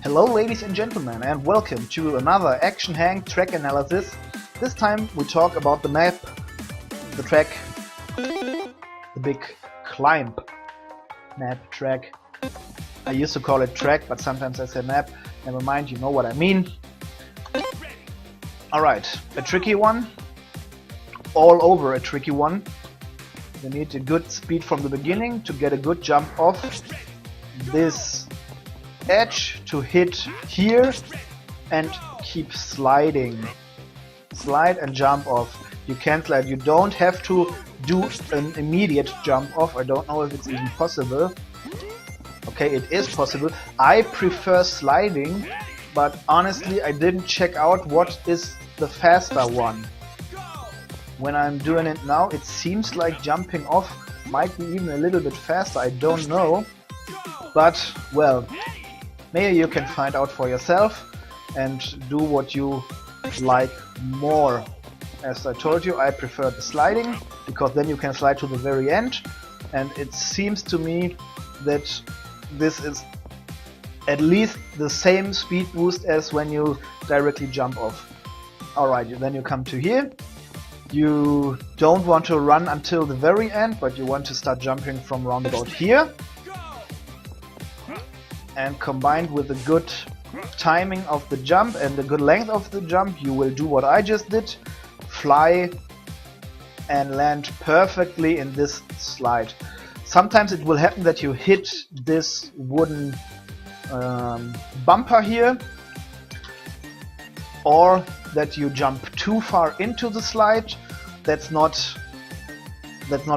Hello ladies and gentlemen, and welcome to another Action Hank track analysis. This time we talk about the map, the track, the big climb map track. I used to call it track, but sometimes I say map. Never mind, you know what I mean. Alright, a tricky one. All over a tricky one. You need a good speed from the beginning to get a good jump off this edge to hit here and keep sliding. Slide and jump off. You can slide. You don't have to do an immediate jump off. I don't know if it's even possible. Okay, it is possible. I prefer sliding, but honestly I didn't check out what is the faster one. When I'm doing it now, it seems like jumping off might be even a little bit faster. I don't know, but well, maybe you can find out for yourself and do what you like more. As I told you, I prefer the sliding because then you can slide to the very end, and it seems to me that this is at least the same speed boost as when you directly jump off. Alright, then you come to here. You don't want to run until the very end, but you want to start jumping from round about here. And combined with the good timing of the jump and the good length of the jump, you will do what I just did. Fly and land perfectly in this slide. Sometimes it will happen that you hit this wooden bumper here, or that you jump too far into the slide. That's not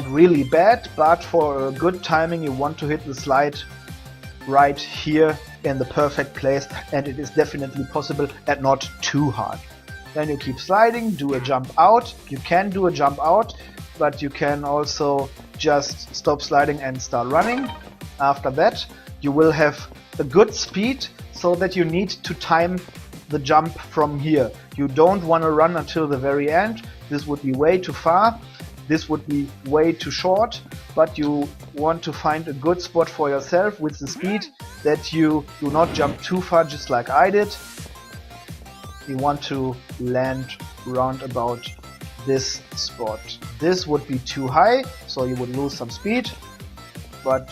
really bad, but for a good timing you want to hit the slide right here in the perfect place, and it is definitely possible and not too hard. Then you keep sliding, do a jump out. You can do a jump out, but you can also just stop sliding and start running. After that you will have a good speed, so that you need to time the jump from here. You don't want to run until the very end. This would be way too far. This would be way too short, but you want to find a good spot for yourself with the speed that you do not jump too far, just like I did. You want to land round about this spot. This would be too high, so you would lose some speed, but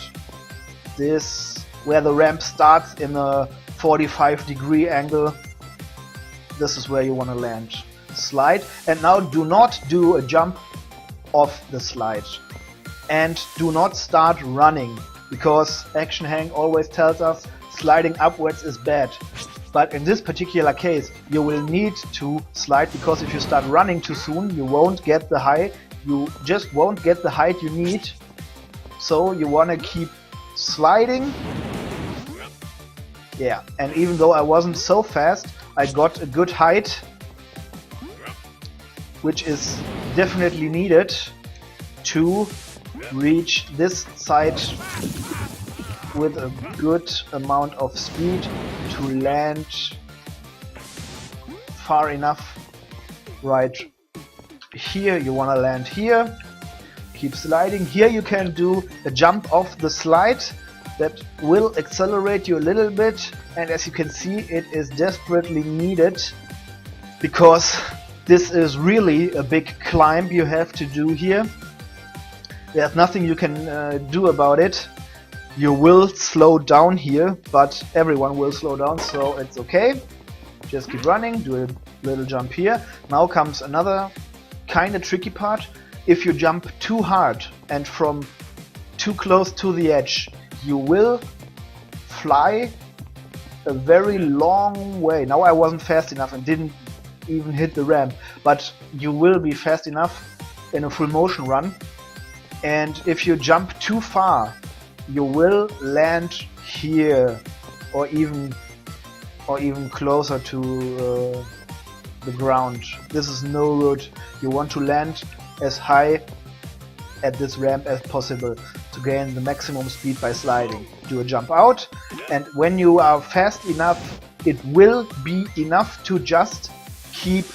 this, where the ramp starts in a 45-degree angle, this is where you want to land. Slide, and now do not do a jump off the slide, and do not start running, because Action Hank always tells us sliding upwards is bad. But in this particular case you will need to slide, because if you start running too soon you won't get the height. You just won't get the height you need. So you want to keep sliding. Yeah, and even though I wasn't so fast, I got a good height, which is definitely needed to reach this side with a good amount of speed to land far enough. Right here you want to land here. Keep sliding. Here you can do a jump off the slide that will accelerate you a little bit, and as you can see it is desperately needed, because this is really a big climb you have to do here. There's nothing you can do about it. You will slow down here, but everyone will slow down, so it's okay. Just keep running, do a little jump here. Now comes another kind of tricky part. If you jump too hard and from too close to the edge, you will fly a very long way. Now I wasn't fast enough and didn't even hit the ramp, but you will be fast enough in a full motion run. And if you jump too far, you will land here, or even closer to the ground. This is no good. You want to land as high at this ramp as possible to gain the maximum speed by sliding. Do a jump out, and when you are fast enough, it will be enough to just keep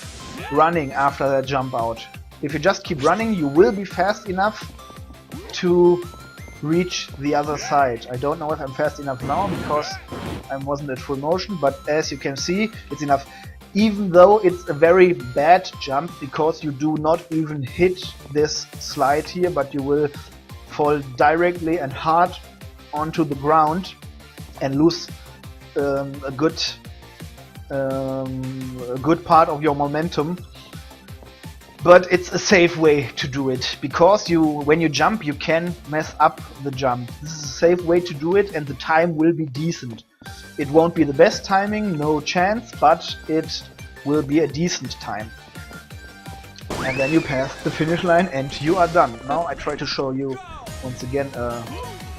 running after that jump out. If you just keep running, you will be fast enough to reach the other side. I don't know if I'm fast enough now because I wasn't at full motion, but as you can see, it's enough. Even though it's a very bad jump because you do not even hit this slide here, but you will fall directly and hard onto the ground and lose a good part of your momentum. But it's a safe way to do it, because when you jump you can mess up the jump. This is a safe way to do it, and the time will be decent. It won't be the best timing, no chance, but it will be a decent time. And then you pass the finish line and you are done. Now I try to show you once again a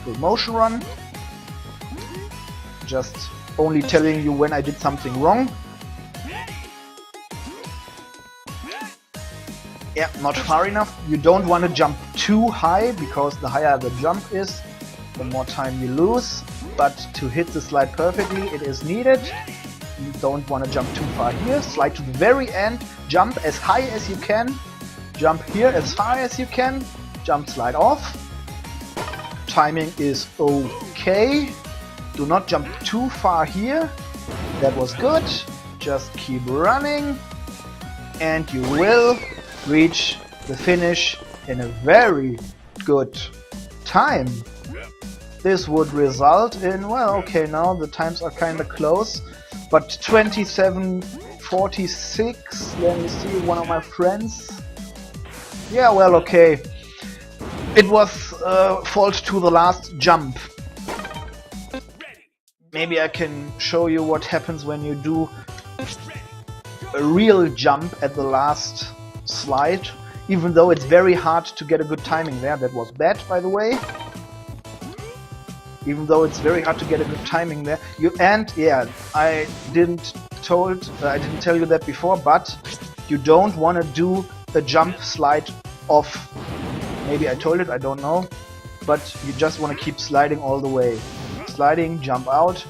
full motion run. Just only telling you when I did something wrong. Yeah, not far enough. You don't want to jump too high, because the higher the jump is, the more time you lose. But to hit the slide perfectly, it is needed. You don't want to jump too far here. Slide to the very end. Jump as high as you can. Jump here as far as you can. Jump, slide off. Timing is okay. Do not jump too far here. That was good. Just keep running. And you will reach the finish in a very good time. This would result in, well, okay, now the times are kind of close, but 27:46. Let me see, one of my friends. Yeah, well, okay. It was fault to the last jump. Maybe I can show you what happens when you do a real jump at the last slide, even though it's very hard to get a good timing there. That was bad, by the way. Even though it's very hard to get a good timing there. Yeah, I didn't tell you that before, but you don't want to do a jump slide off. Maybe I told it, I don't know, but you just want to keep sliding all the way. Sliding, jump out.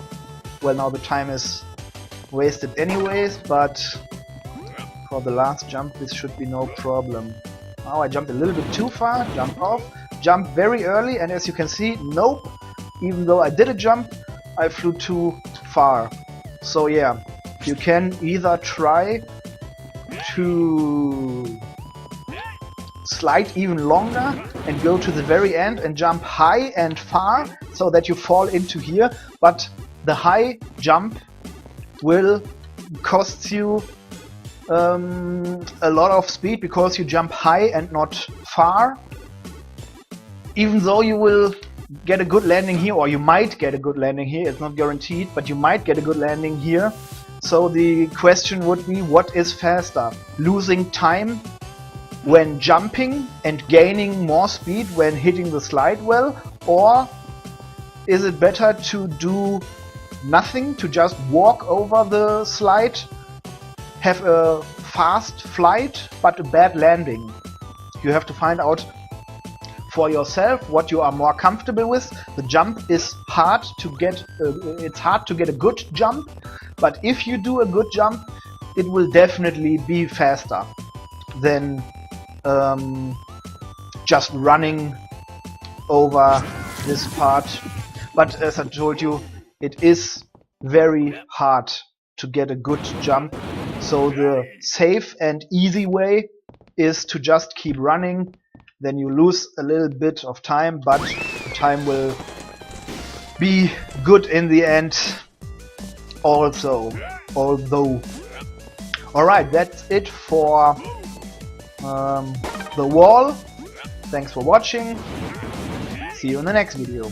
Well, now the time is wasted anyways, but for the last jump this should be no problem. Now I jumped a little bit too far, jump off, jump very early, and as you can see, nope, even though I did a jump, I flew too far. So yeah, you can either try to slide even longer and go to the very end and jump high and far so that you fall into here, but the high jump will cost you a lot of speed because you jump high and not far. Even though you will get a good landing here, or you might get a good landing here, it's not guaranteed, but you might get a good landing here. So the question would be, what is faster? Losing time when jumping and gaining more speed when hitting the slide well, or is it better to do nothing, to just walk over the slide, have a fast flight but a bad landing? You have to find out for yourself what you are more comfortable with. The jump is hard to get, it's hard to get a good jump, but if you do a good jump, it will definitely be faster than just running over this part. But as I told you, it is very hard to get a good jump, so the safe and easy way is to just keep running. Then you lose a little bit of time, but the time will be good in the end also, although. Alright, that's it for the wall. Thanks for watching. See you in the next video.